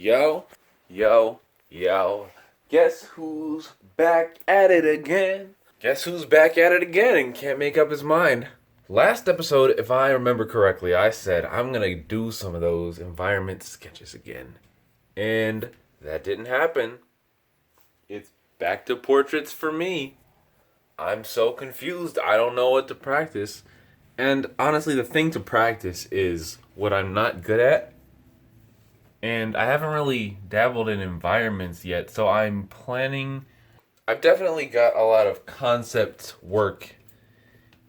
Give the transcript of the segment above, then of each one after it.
Yo, yo, yo. Guess who's back at it again? Guess who's back at it again and can't make up his mind? Last episode, if I remember correctly, I said I'm gonna do some of those environment sketches again. And that didn't happen. It's back to portraits for me. I'm so confused. I don't know what to practice. And honestly, the thing to practice is what I'm not good at. And I haven't really dabbled in environments yet, so I'm planning. I've definitely got a lot of concept work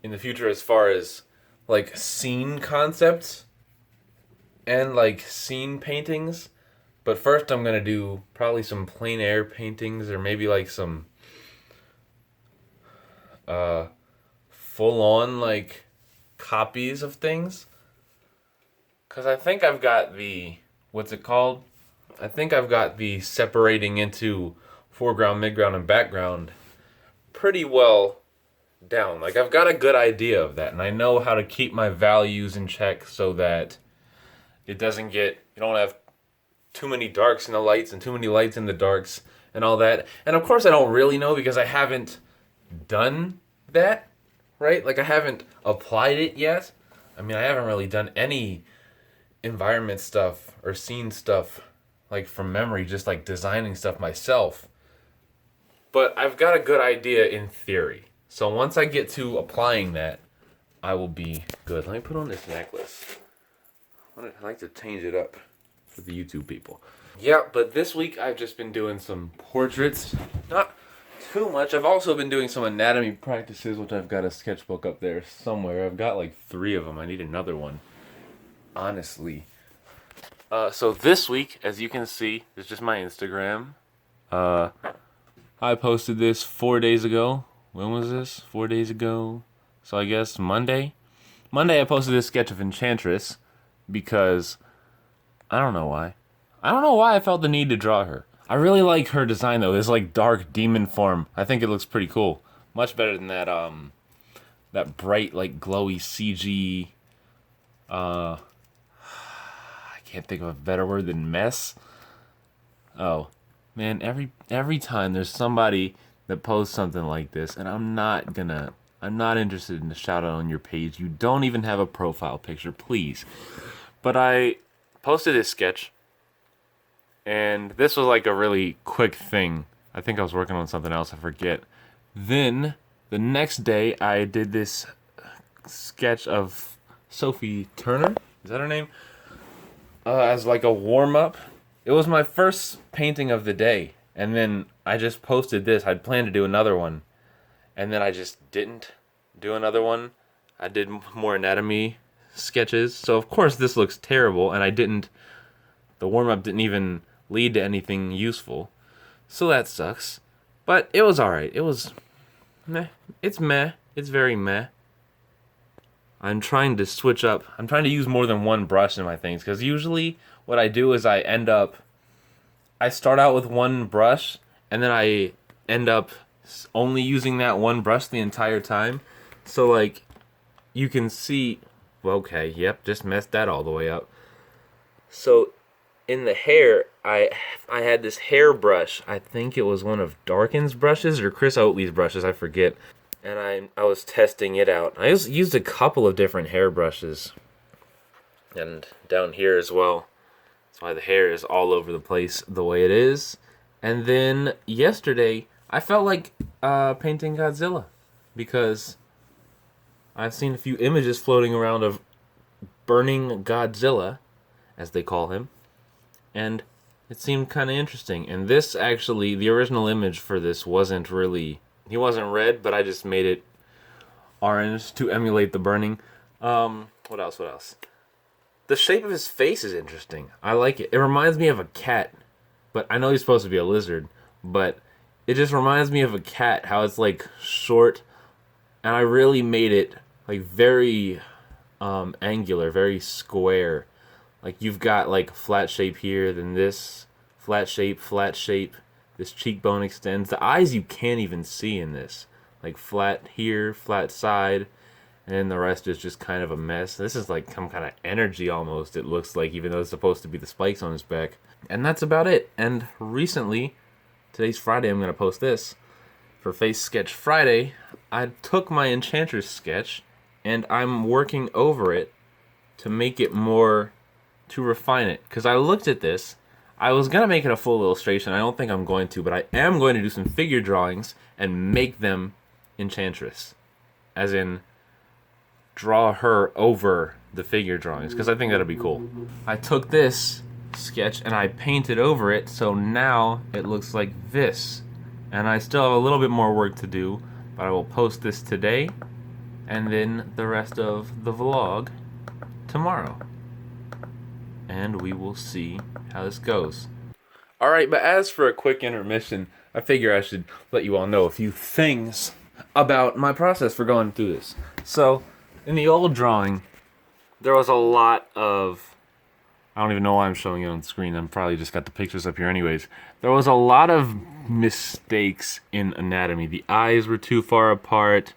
in the future as far as like scene concepts and like scene paintings. But first, I'm gonna do probably some plein air paintings or maybe like some full on like copies of things. Because I think I've got the. What's it called? I think I've got the separating into foreground, midground, and background pretty well down. Like, I've got a good idea of that, and I know how to keep my values in check so that it doesn't get, you don't have too many darks in the lights and too many lights in the darks and all that. And of course I don't really know because I haven't done that, right? Like, I haven't applied it yet. I mean, I haven't really done any environment stuff or scene stuff like from memory, just like designing stuff myself. But I've got a good idea in theory. So once I get to applying that, I will be good. Let me put on this necklace. I like to change it up for the YouTube people. Yeah, but this week I've just been doing some portraits. Not too much. I've also been doing some anatomy practices, which I've got a sketchbook up there somewhere. I've got like 3 of them. I need another one. Honestly. So this week, as you can see, it's just my Instagram. I posted this 4 days ago. When was this? 4 days ago. So I guess Monday. Monday I posted this sketch of Enchantress because I don't know why. I don't know why I felt the need to draw her. I really like her design though. This like dark demon form. I think it looks pretty cool. Much better than that that bright like glowy CG can't think of a better word than mess. Oh, man, every time there's somebody that posts something like this, and I'm not interested in a shout out on your page. You don't even have a profile picture, please. But I posted this sketch, and this was like a really quick thing. I think I was working on something else, I forget. Then, the next day, I did this sketch of Sophie Turner. Is that her name? As like a warm-up. It was my first painting of the day, and then I just posted this. I'd planned to do another one, and then I just didn't do another one. I did more anatomy sketches, so of course this looks terrible, and the warm-up didn't even lead to anything useful, so that sucks. But it was alright. It was meh. It's meh. It's very meh. I'm trying to switch up. I'm trying to use more than one brush in my things, because usually what I do is I start out with one brush, and then I end up only using that one brush the entire time. So, like, you can see, well, okay, yep, just messed that all the way up. So, in the hair, I had this hair brush. I think it was one of Darkin's brushes or Chris Oatley's brushes, I forget. And I was testing it out. I used a couple of different hair brushes. And down here as well. That's why the hair is all over the place the way it is. And then yesterday, I felt like painting Godzilla. Because I've seen a few images floating around of burning Godzilla, as they call him. And it seemed kind of interesting. And this actually, the original image for this wasn't really... He wasn't red, but I just made it orange to emulate the burning. What else? The shape of his face is interesting. I like it. It reminds me of a cat, but I know he's supposed to be a lizard, but it just reminds me of a cat, how it's like short, and I really made it like very angular, very square. Like you've got like flat shape here, then this flat shape. This cheekbone extends. The eyes you can't even see in this. Like flat here, flat side, and then the rest is just kind of a mess. This is like some kind of energy almost, it looks like, even though it's supposed to be the spikes on his back. And that's about it. And recently, today's Friday, I'm going to post this. For Face Sketch Friday, I took my Enchantress sketch and I'm working over it to make it more, to refine it. Because I looked at this, I was going to make it a full illustration. I don't think I'm going to, but I am going to do some figure drawings and make them Enchantress. As in, draw her over the figure drawings, because I think that'd be cool. I took this sketch and I painted over it, so now it looks like this. And I still have a little bit more work to do, but I will post this today, and then the rest of the vlog tomorrow. And we will see how this goes. Alright, but as for a quick intermission, I figure I should let you all know a few things about my process for going through this. So, in the old drawing, there was a lot of... I don't even know why I'm showing it on screen. I'm probably just got the pictures up here anyways. There was a lot of mistakes in anatomy. The eyes were too far apart.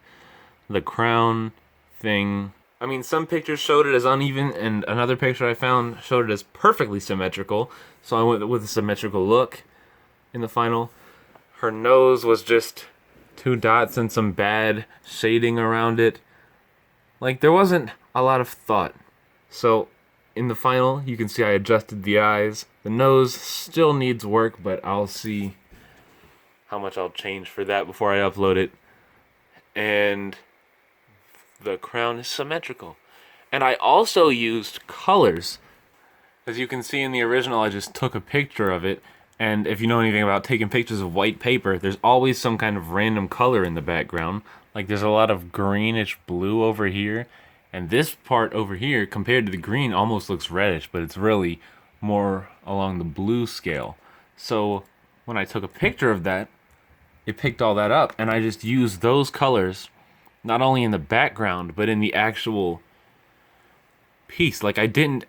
The crown thing. I mean, some pictures showed it as uneven, and another picture I found showed it as perfectly symmetrical. So I went with a symmetrical look in the final. Her nose was just 2 dots and some bad shading around it. Like, there wasn't a lot of thought. So, in the final, you can see I adjusted the eyes. The nose still needs work, but I'll see how much I'll change for that before I upload it. And the crown is symmetrical. And I also used colors. As you can see in the original, I just took a picture of it. And if you know anything about taking pictures of white paper, there's always some kind of random color in the background. Like, there's a lot of greenish blue over here. And this part over here, compared to the green, almost looks reddish, but it's really more along the blue scale. So when I took a picture of that, it picked all that up, and I just used those colors, not only in the background, but in the actual piece. Like, I didn't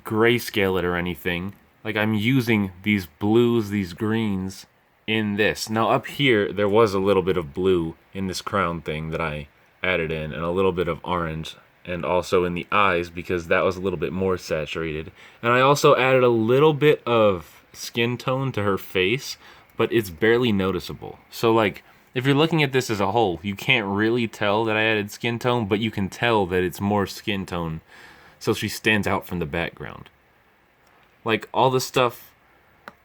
grayscale it or anything. Like, I'm using these blues, these greens in this. Now up here, there was a little bit of blue in this crown thing that I added in, and a little bit of orange, and also in the eyes, because that was a little bit more saturated. And I also added a little bit of skin tone to her face, but it's barely noticeable. So, like, if you're looking at this as a whole, you can't really tell that I added skin tone, but you can tell that it's more skin tone, so she stands out from the background. Like, all the stuff,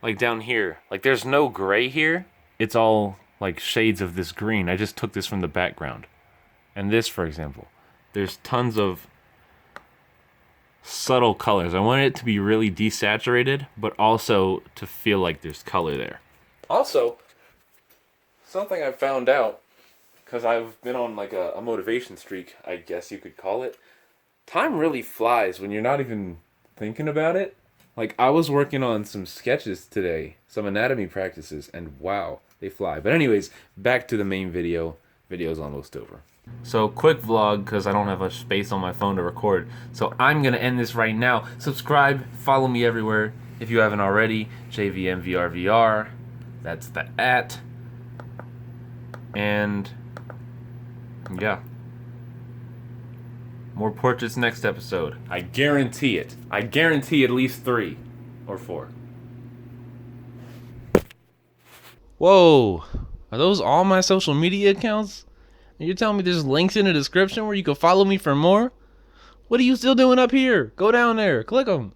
like, down here, like, there's no gray here. It's all, like, shades of this green. I just took this from the background. And this, for example, there's tons of subtle colors. I wanted it to be really desaturated, but also to feel like there's color there. Also, something I found out, because I've been on like a motivation streak, I guess you could call it. Time really flies when you're not even thinking about it. Like, I was working on some sketches today, some anatomy practices, and wow, they fly. But anyways, back to the main video. Video's almost over. So, quick vlog, because I don't have much space on my phone to record. So, I'm going to end this right now. Subscribe, follow me everywhere if you haven't already. JVMVRVR. That's the @ And, yeah. More portraits next episode. I guarantee it. I guarantee at least 3 or 4. Whoa. Are those all my social media accounts? And you're telling me there's links in the description where you can follow me for more? What are you still doing up here? Go down there. Click them.